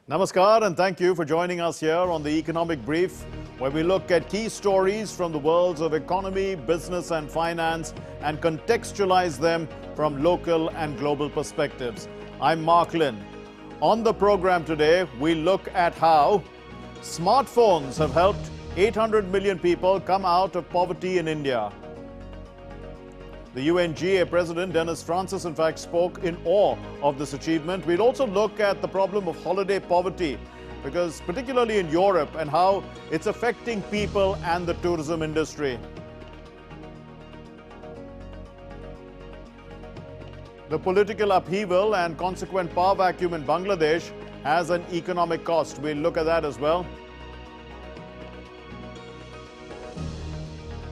Namaskar and thank you for joining us here on the Economic Brief, where we look at key stories from the worlds of economy, business and finance and contextualize them from local and global perspectives. I'm Mark Lynn. On the program today, we look at how smartphones have helped 800 million people come out of poverty in India. The UNGA President Dennis Francis, in fact, spoke in awe of this achievement. We'll also look at the problem of holiday poverty, because particularly in Europe, and how it's affecting people and the tourism industry. The political upheaval and consequent power vacuum in Bangladesh has an economic cost. We'll look at that as well.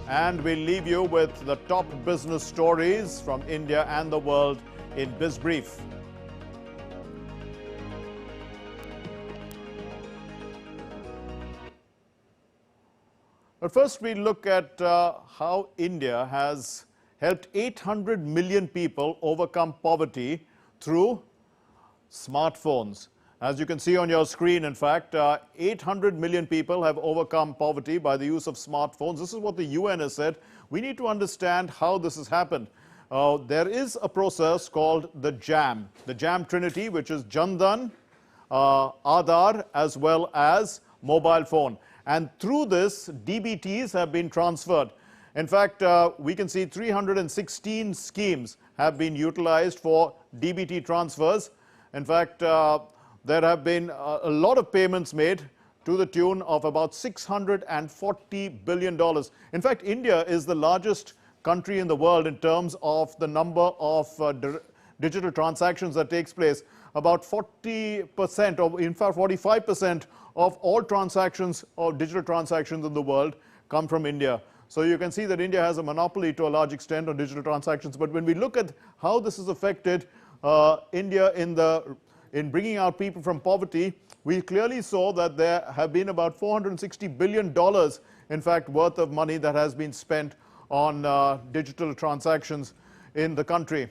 And we'll leave you with the top business stories from India and the world in Biz Brief. But first, we look at how India has helped 800 million people overcome poverty through smartphones. As you can see on your screen, in fact, 800 million people have overcome poverty by the use of smartphones. This is what the UN has said. We need to understand how this has happened. There is a process called the JAM Trinity, which is Jandan, Aadhaar, as well as mobile phone. And through this, DBTs have been transferred. In fact, we can see 316 schemes have been utilized for DBT transfers. In fact, there have been a lot of payments made to the tune of about $640 billion. In fact, India is the largest country in the world in terms of the number of digital transactions that takes place. About 40%, or in fact 45% of all transactions or digital transactions in the world come from India. So you can see that India has a monopoly to a large extent on digital transactions. But when we look at how this has affected India in bringing out people from poverty, we clearly saw that there have been about $460 billion, in fact, worth of money that has been spent on digital transactions in the country.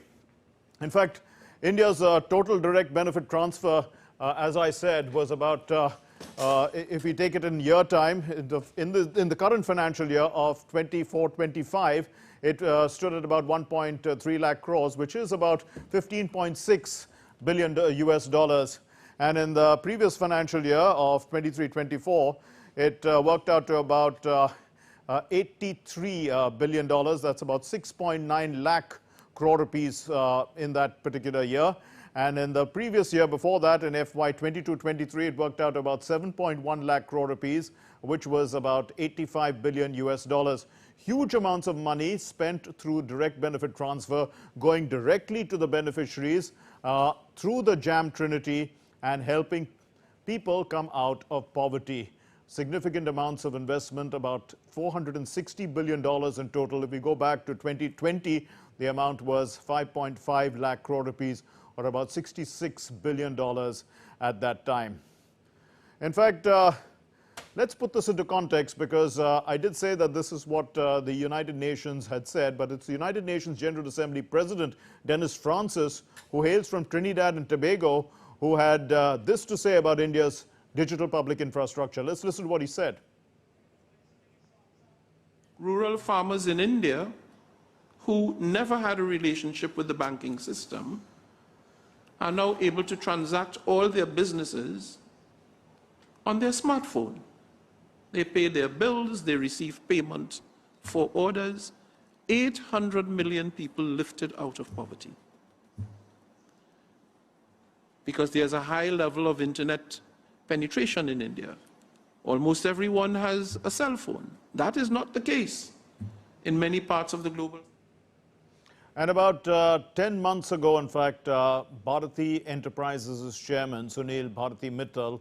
In fact, India's total direct benefit transfer, as I said, was about, if we take it in year time, in the current financial year of 24-25, it stood at about 1.3 lakh crores, which is about 15.6 billion US dollars. And in the previous financial year of 23-24, it worked out to about $83 billion. That's about 6.9 lakh crore rupees in that particular year. And in the previous year before that, in FY 22-23, it worked out about 7.1 lakh crore rupees, which was about 85 billion US dollars. Huge amounts of money spent through direct benefit transfer, going directly to the beneficiaries through the JAM Trinity and helping people come out of poverty. Significant amounts of investment, about $460 billion in total. If we go back to 2020, the amount was 5.5 lakh crore rupees, or about $66 billion at that time. In fact, let's put this into context, because I did say that this is what the United Nations had said, but it's the United Nations General Assembly President Dennis Francis, who hails from Trinidad and Tobago, who had this to say about India's digital public infrastructure. Let's listen to what he said. Rural farmers in India who never had a relationship with the banking system are now able to transact all their businesses on their smartphone. They pay their bills, they receive payment for orders. 800 million people lifted out of poverty, because there's a high level of internet penetration in India. Almost everyone has a cell phone. That is not the case in many parts of the global. And about 10 months ago, in fact, Bharati Enterprises' chairman, Sunil Bharati Mittal,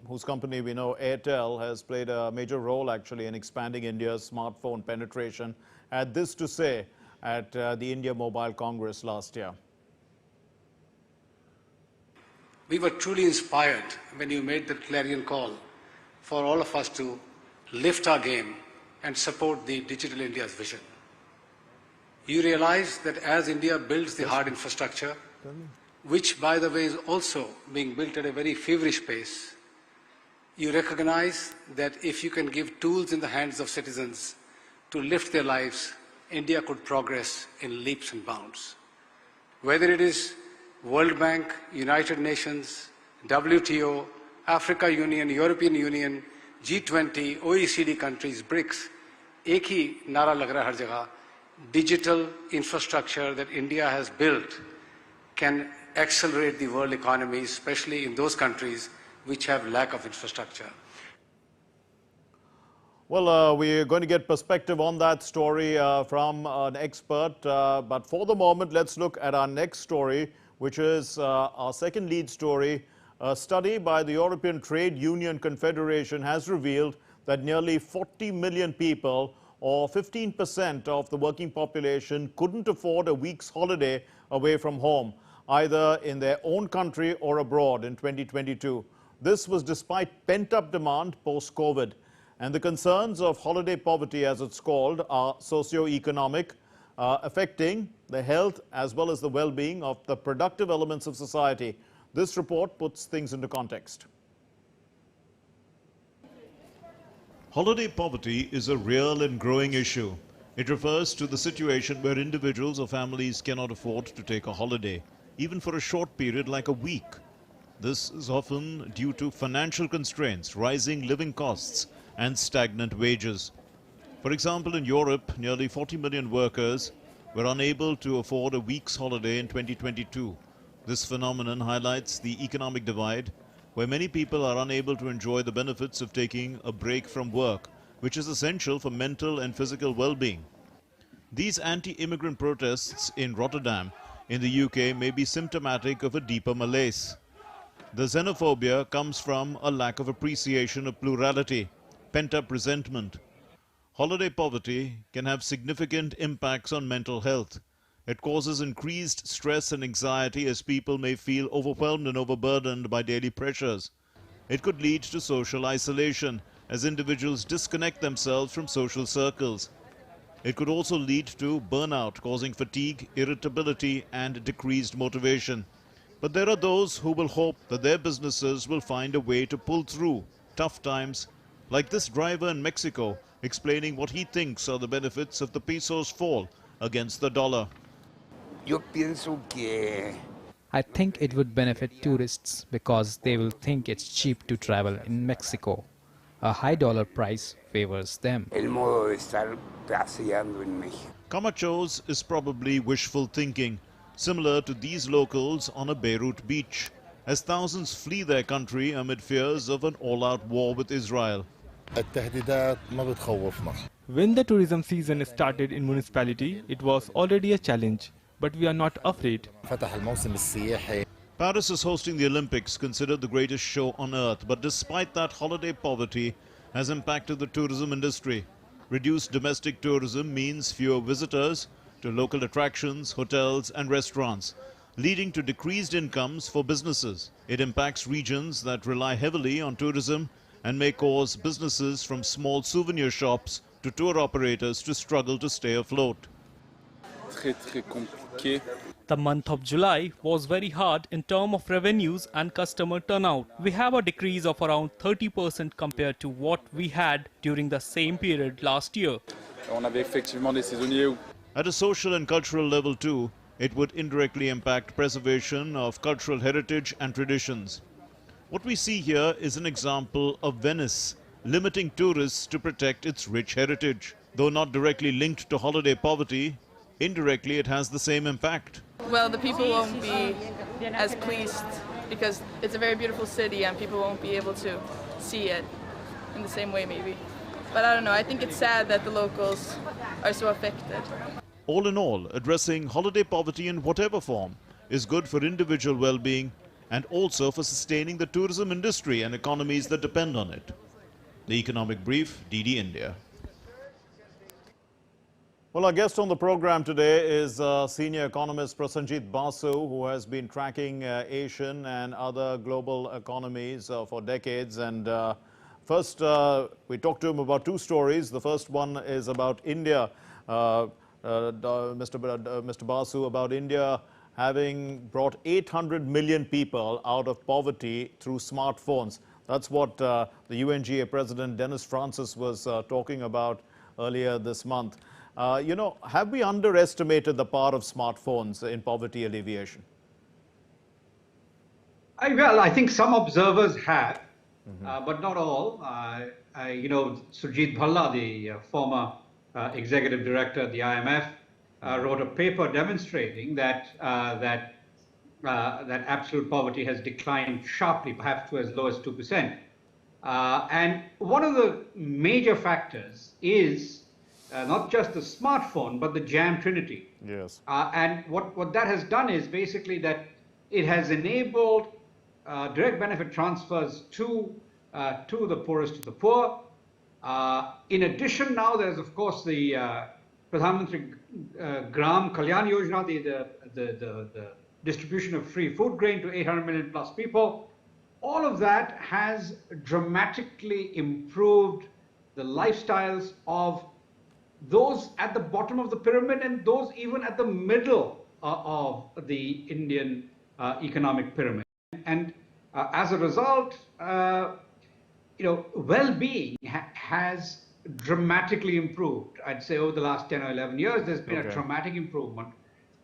whose company we know, Airtel, has played a major role actually in expanding India's smartphone penetration, had this to say at the India Mobile Congress last year. We were truly inspired when you made the clarion call for all of us to lift our game and support the Digital India's vision. You realize that as India builds the hard infrastructure, which, by the way, is also being built at a very feverish pace, you recognize that if you can give tools in the hands of citizens to lift their lives, India could progress in leaps and bounds. Whether it is World Bank, United Nations, WTO, Africa Union, European Union, G20, OECD countries, BRICS, एक ही नारा लग रहा है हर जगह, digital infrastructure that India has built can accelerate the world economy, especially in those countries which have lack of infrastructure. Well, we're going to get perspective on that story from an expert. But for the moment, let's look at our next story, which is our second lead story. A study by the European Trade Union Confederation has revealed that nearly 40 million people, or 15% of the working population, couldn't afford a week's holiday away from home, either in their own country or abroad in 2022. This was despite pent-up demand post-COVID. And the concerns of holiday poverty, as it's called, are socio-economic, affecting the health as well as the well-being of the productive elements of society. This report puts things into context. Holiday poverty is a real and growing issue. It refers to the situation where individuals or families cannot afford to take a holiday, even for a short period like a week. This is often due to financial constraints, rising living costs, and stagnant wages. For example, in Europe, nearly 40 million workers were unable to afford a week's holiday in 2022. This phenomenon highlights the economic divide, where many people are unable to enjoy the benefits of taking a break from work, which is essential for mental and physical well-being. These anti-immigrant protests in Rotterdam, in the UK, may be symptomatic of a deeper malaise. The xenophobia comes from a lack of appreciation of plurality, pent-up resentment. Holiday poverty can have significant impacts on mental health. It causes increased stress and anxiety as people may feel overwhelmed and overburdened by daily pressures. It could lead to social isolation as individuals disconnect themselves from social circles. It could also lead to burnout, causing fatigue, irritability, and decreased motivation. But there are those who will hope that their businesses will find a way to pull through tough times, like this driver in Mexico, explaining what he thinks are the benefits of the peso's fall against the dollar. I think it would benefit tourists because they will think it's cheap to travel in Mexico. A high dollar price favors them. Camacho's is probably wishful thinking, similar to these locals on a Beirut beach, as thousands flee their country amid fears of an all-out war with Israel. When the tourism season started in municipality, it was already a challenge, but we are not afraid. Paris is hosting the Olympics, considered the greatest show on earth, but despite that, holiday poverty has impacted the tourism industry. Reduced domestic tourism means fewer visitors to local attractions, hotels and restaurants, leading to decreased incomes for businesses. It impacts regions that rely heavily on tourism and may cause businesses from small souvenir shops to tour operators to struggle to stay afloat. The month of July was very hard in terms of revenues and customer turnout. We have a decrease of around 30% compared to what we had during the same period last year. At a social and cultural level too, it would indirectly impact preservation of cultural heritage and traditions. What we see here is an example of Venice limiting tourists to protect its rich heritage. Though not directly linked to holiday poverty, indirectly it has the same impact. Well, the people won't be as pleased because it's a very beautiful city and people won't be able to see it in the same way maybe. But I don't know, I think it's sad that the locals are so affected. All in all, addressing holiday poverty in whatever form is good for individual well-being and also for sustaining the tourism industry and economies that depend on it. The Economic Brief, DD India. Well, our guest on the program today is senior economist Prasar Bharati, who has been tracking Asian and other global economies for decades. And first, we talked to him about two stories. The first one is about India. Mr. Basu, about India having brought 800 million people out of poverty through smartphones. That's what the UNGA President Dennis Francis was talking about earlier this month. You know, have we underestimated the power of smartphones in poverty alleviation? Well, I think some observers have, but not all. You know, Surjit Bhalla, the former executive director at the IMF, wrote a paper demonstrating that that absolute poverty has declined sharply, perhaps to as low as 2%. And one of the major factors is not just the smartphone, but the jam trinity. Yes. And what that has done is basically that it has enabled direct benefit transfers to the poorest of the poor. In addition, now there's of course the Pradhan Mantri Gram Kalyan Yojana, the distribution of free food grain to 800 million plus people. All of that has dramatically improved the lifestyles of those at the bottom of the pyramid and those even at the middle of the Indian economic pyramid. And as a result, you know, well-being has dramatically improved. I'd say over the last 10 or 11 years, there's been a dramatic improvement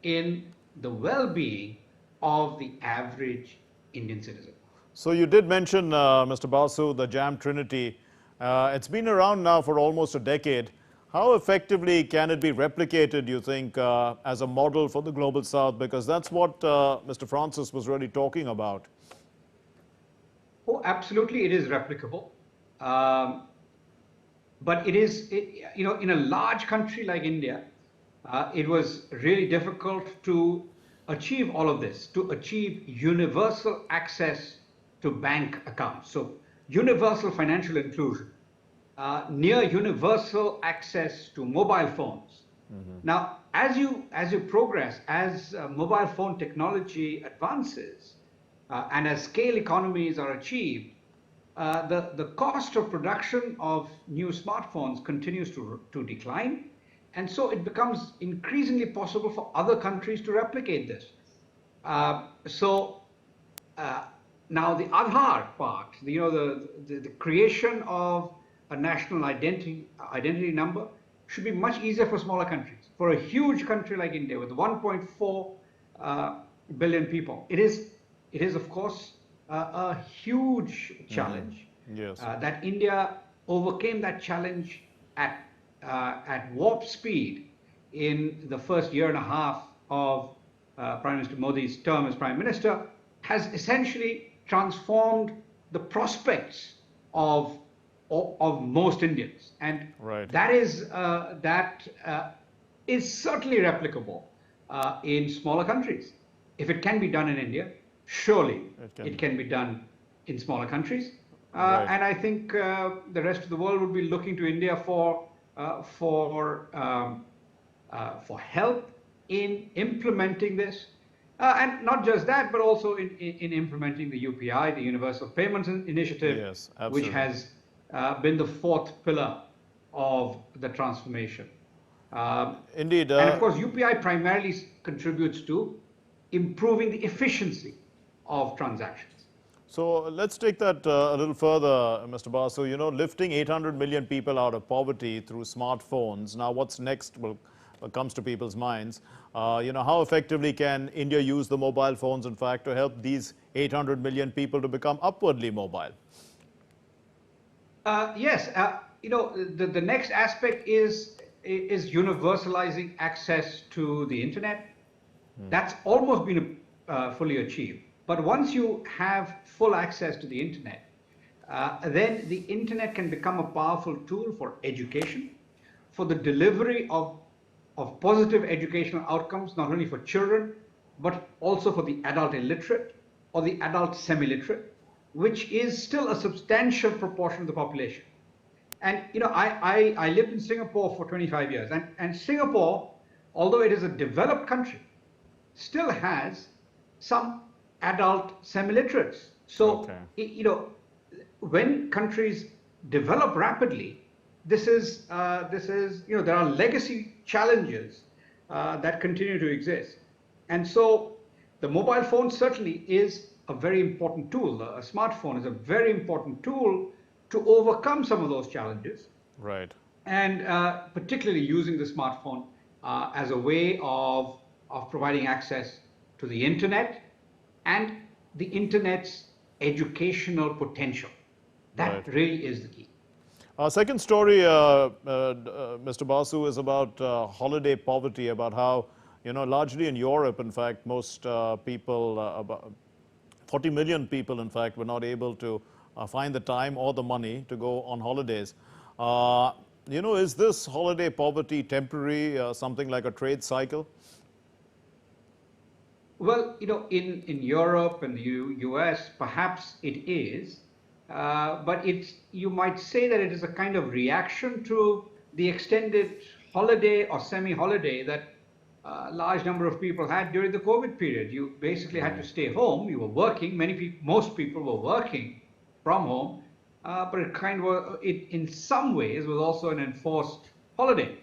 in the well-being of the average Indian citizen. So you did mention, Mr. Basu, the jam trinity. It's been around now for almost a decade. How effectively can it be replicated, you think, as a model for the Global South? Because that's what Mr. Francis was really talking about. Oh, absolutely, it is replicable. But it is, you know, in a large country like India, it was really difficult to achieve all of this, to achieve universal access to bank accounts. So universal financial inclusion, near universal access to mobile phones. Now, as you progress, as mobile phone technology advances, and as scale economies are achieved, the cost of production of new smartphones continues to decline. And so it becomes increasingly possible for other countries to replicate this. Now the Aadhaar part, you know, the creation of a national identity number should be much easier for smaller countries. For a huge country like India with 1.4 billion people, it is of course a huge challenge. Yes. That India overcame that challenge at warp speed in the first year and a half of Prime Minister Modi's term as Prime Minister has essentially transformed the prospects of most Indians, and that is certainly replicable in smaller countries. If it can be done in India, surely it can be done in smaller countries. And I think the rest of the world would be looking to India for help in implementing this. And not just that, but also in implementing the UPI, the Universal Payments Initiative, which has been the fourth pillar of the transformation. Indeed. And of course, UPI primarily contributes to improving the efficiency of transactions. So let's take that a little further, Mr. Basu. You know, lifting 800 million people out of poverty through smartphones. Now, what's next comes to people's minds. You know, how effectively can India use the mobile phones, in fact, to help these 800 million people to become upwardly mobile? Yes, you know, the next aspect is universalizing access to the internet. That's almost been fully achieved. But once you have full access to the internet, then the internet can become a powerful tool for education, for the delivery of positive educational outcomes, not only for children, but also for the adult illiterate or the adult semi-literate, which is still a substantial proportion of the population. And, you know, I lived in Singapore for 25 years, and Singapore, although it is a developed country, still has some adult semi-literates. So, you know, when countries develop rapidly, this is, you know, there are legacy challenges that continue to exist. And so the mobile phone certainly is a very important tool. A smartphone is a very important tool to overcome some of those challenges. Right. And particularly using the smartphone as a way of providing access to the internet and the internet's educational potential. That really is the key. Our second story, Mr. Basu, is about holiday poverty, about how, largely in Europe, in fact, most people, about 40 million people, in fact, were not able to find the time or the money to go on holidays. Is this holiday poverty temporary, something like a trade cycle? Well, in Europe and the US, perhaps it is. But you might say that it is a kind of reaction to the extended holiday or semi-holiday that a large number of people had during the COVID period. You basically had to stay home. You were working. Most people were working from home, but it in some ways was also an enforced holiday.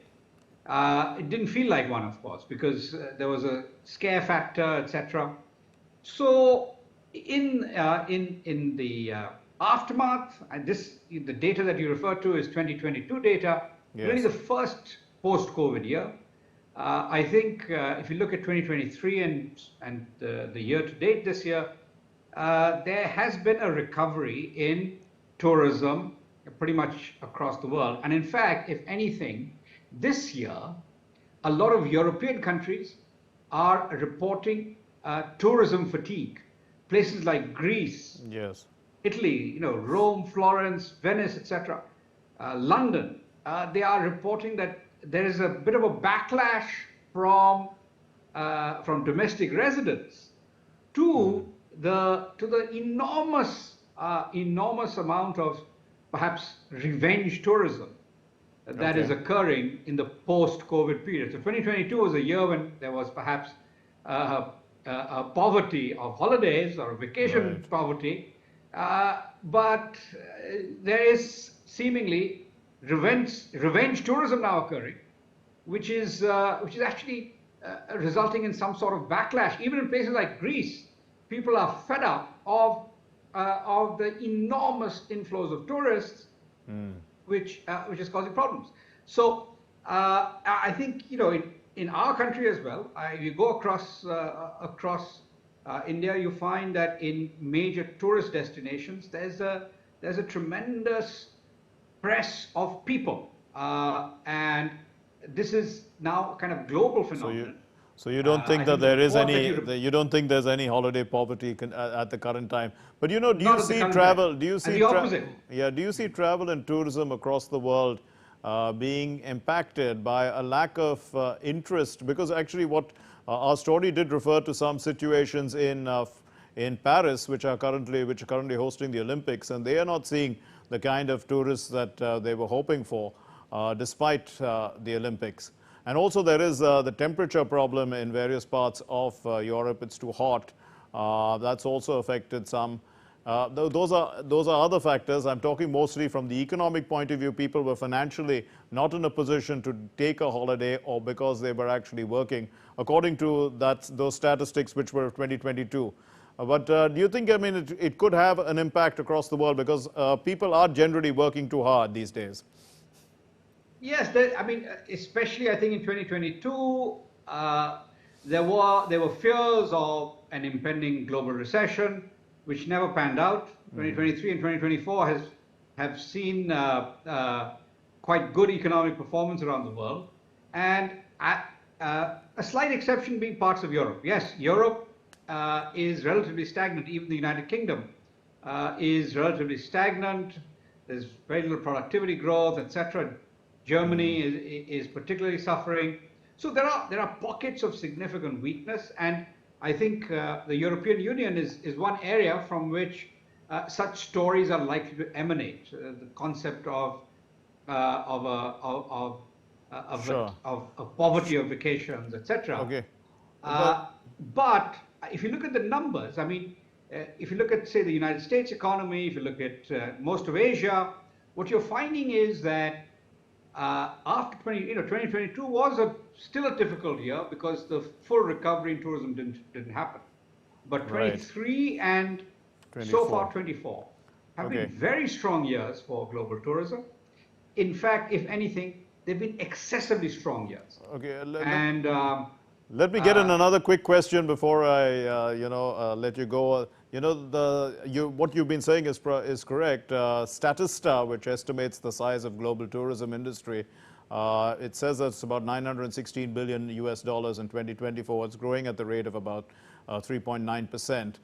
It didn't feel like one, of course, because there was a scare factor, etc. So in the aftermath, and the data that you refer to is 2022 data, really the first post-COVID year. I think if you look at 2023 and the year to date this year, there has been a recovery in tourism pretty much across the world. And in fact, if anything, this year, a lot of European countries are reporting tourism fatigue. Places like Greece, Italy, Rome, Florence, Venice, etc., London, they are reporting that there is a bit of a backlash from domestic residents to the enormous amount of perhaps revenge tourism that is occurring in the post-COVID period. So 2022 was a year when there was perhaps a poverty of holidays or vacation poverty. But there is seemingly revenge tourism now occurring, which is actually resulting in some sort of backlash. Even in places like Greece, people are fed up of the enormous inflows of tourists, which is causing problems. So I think in our country as well, you go across India, you find that in major tourist destinations, there's a tremendous press of people, and this is now a kind of global phenomenon. So you don't think that there is any? You don't think there's any holiday poverty at the current time? But do you see travel? Do you see the opposite? Do you see travel and tourism across the world being impacted by a lack of interest? Because actually, what our story did refer to some situations in Paris, which are currently hosting the Olympics, and they are not seeing the kind of tourists that they were hoping for, despite the Olympics. And also there is the temperature problem in various parts of Europe. It's too hot. That's also affected some. Those are other factors. I'm talking mostly from the economic point of view. People were financially not in a position to take a holiday, or because they were actually working, according to those statistics which were 2022. But do you think, it could have an impact across the world, because people are generally working too hard these days? Yes, especially I think in 2022, there were fears of an impending global recession, which never panned out. 2023 and 2024 have seen quite good economic performance around the world, and a slight exception being parts of Europe. Yes, Europe is relatively stagnant. Even the United Kingdom is relatively stagnant. There's very little productivity growth, etc. Germany is particularly suffering. So there are pockets of significant weakness, and I think the European Union is one area from which such stories are likely to emanate. The concept of poverty of vacations, etc. Okay. But if you look at the numbers, if you look at, say, the United States economy, if you look at most of Asia, what you're finding is that after 2022 was still a difficult year, because the full recovery in tourism didn't happen. but Right. 23 and so far 24 have Okay. been very strong years for global tourism. In fact, if anything, they've been excessively strong years. Okay. And Let me get in another quick question before I, let you go. What you've been saying is correct. Statista, which estimates the size of global tourism industry, it says that it's about $916 billion US dollars in 2024. It's growing at the rate of about 3.9%.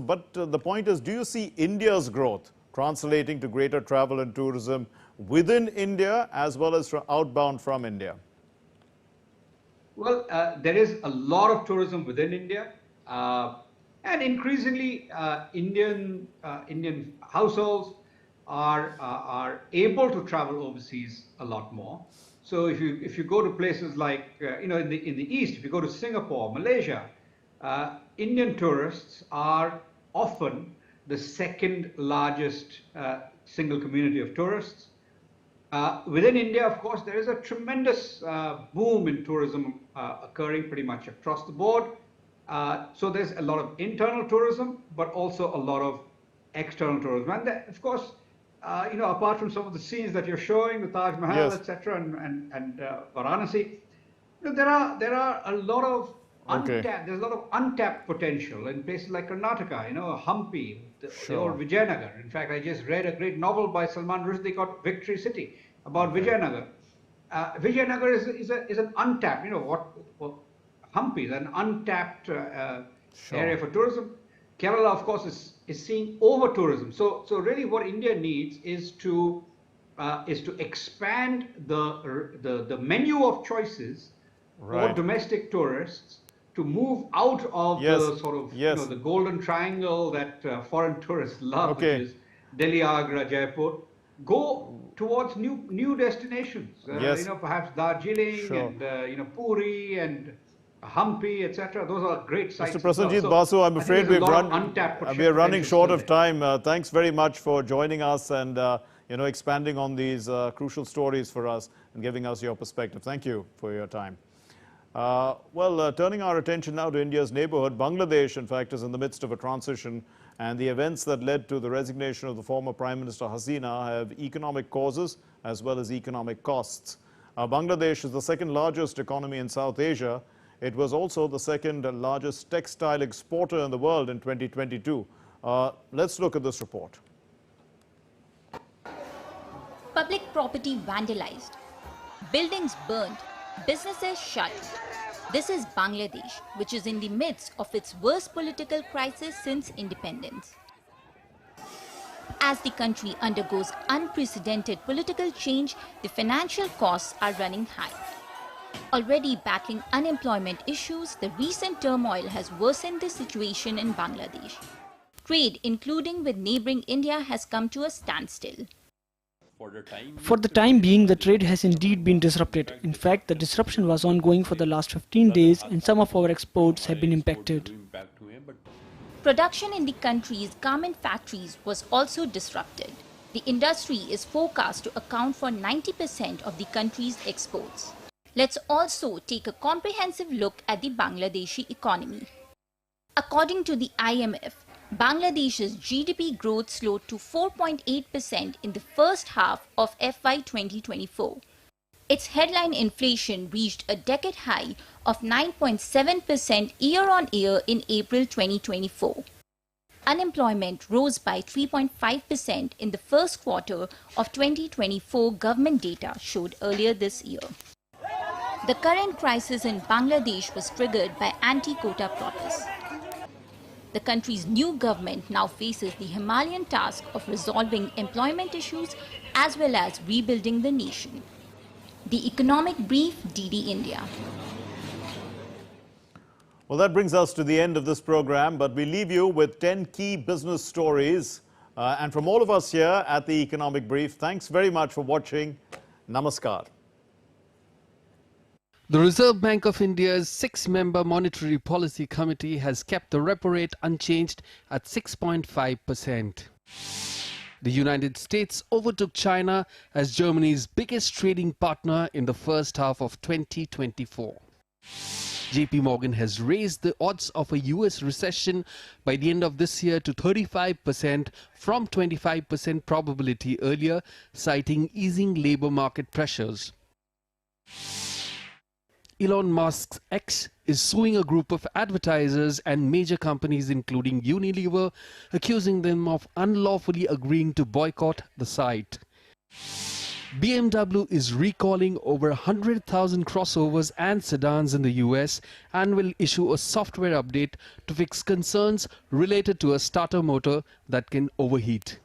But the point is, do you see India's growth translating to greater travel and tourism within India as well as outbound from India? Well, there is a lot of tourism within India, and increasingly Indian households are able to travel overseas a lot more. So if you go to places like in the East, if you go to Singapore, Malaysia, Indian tourists are often the second largest single community of tourists. Within India, of course, there is a tremendous boom in tourism occurring pretty much across the board. So there's a lot of internal tourism, but also a lot of external tourism. And of course, apart from some of the scenes that you're showing, the Taj Mahal, Yes. etc., and Varanasi, there are a lot of untapped. There's a lot of untapped potential in places like Karnataka. Hampi, the old Vijayanagar. In fact, I just read a great novel by Salman Rushdie called Victory City about Vijayanagar. Vijayanagar is an untapped. Hampi is an untapped area for tourism. Kerala, of course, is seeing over tourism. So really, what India needs is to expand the menu of choices for domestic tourists to move out of the sort of the golden triangle that foreign tourists love, which is Delhi, Agra, Jaipur. Go towards new destinations. Perhaps Darjeeling and Puri and Hampi, etc. Those are great sites. Mr. Prasenjit Basu, I'm afraid we are running short of time. Thanks very much for joining us and expanding on these crucial stories for us and giving us your perspective. Thank you for your time. Turning our attention now to India's neighborhood, Bangladesh, in fact, is in the midst of a transition, and the events that led to the resignation of the former Prime Minister Hasina have economic causes as well as economic costs. Bangladesh is the second largest economy in South Asia. It was also the second largest textile exporter in the world in 2022. Let's look at this report. Public property vandalized, buildings burned, businesses shut. This is Bangladesh, which is in the midst of its worst political crisis since independence. As the country undergoes unprecedented political change, the financial costs are running high. Already battling unemployment issues, the recent turmoil has worsened the situation in Bangladesh. Trade, including with neighboring India, has come to a standstill. For the time being, the trade has indeed been disrupted. In fact, the disruption was ongoing for the last 15 days and some of our exports have been impacted. Production in the country's garment factories was also disrupted. The industry is forecast to account for 90% of the country's exports. Let's also take a comprehensive look at the Bangladeshi economy. According to the IMF, Bangladesh's GDP growth slowed to 4.8% in the first half of FY 2024. Its headline inflation reached a decade high of 9.7% year-on-year in April 2024. Unemployment rose by 3.5% in the first quarter of 2024, government data showed earlier this year. The current crisis in Bangladesh was triggered by anti-quota protests. The country's new government now faces the Himalayan task of resolving employment issues as well as rebuilding the nation. The Economic Brief, DD India. Well, that brings us to the end of this program, but we leave you with 10 key business stories. And from all of us here at the Economic Brief, thanks very much for watching. Namaskar. The Reserve Bank of India's 6-member Monetary Policy Committee has kept the repo rate unchanged at 6.5%. The United States overtook China as Germany's biggest trading partner in the first half of 2024. JP Morgan has raised the odds of a US recession by the end of this year to 35% from 25% probability earlier, citing easing labor market pressures. Elon Musk's X is suing a group of advertisers and major companies including Unilever, accusing them of unlawfully agreeing to boycott the site. BMW is recalling over 100,000 crossovers and sedans in the US and will issue a software update to fix concerns related to a starter motor that can overheat.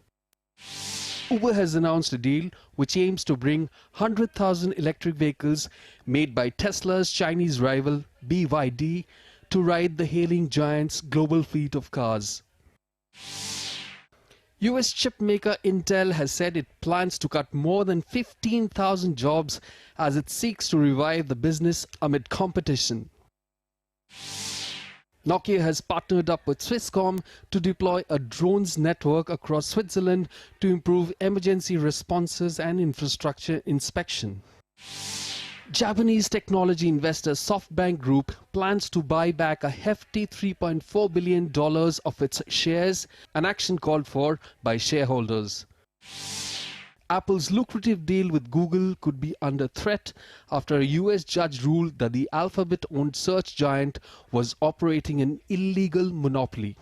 Uber has announced a deal which aims to bring 100,000 electric vehicles made by Tesla's Chinese rival BYD to ride the hailing giant's global fleet of cars. US chip maker Intel has said it plans to cut more than 15,000 jobs as it seeks to revive the business amid competition. Nokia has partnered up with Swisscom to deploy a drones network across Switzerland to improve emergency responses and infrastructure inspection. Japanese technology investor SoftBank Group plans to buy back a hefty $3.4 billion of its shares, an action called for by shareholders. Apple's lucrative deal with Google could be under threat after a US judge ruled that the Alphabet-owned search giant was operating an illegal monopoly.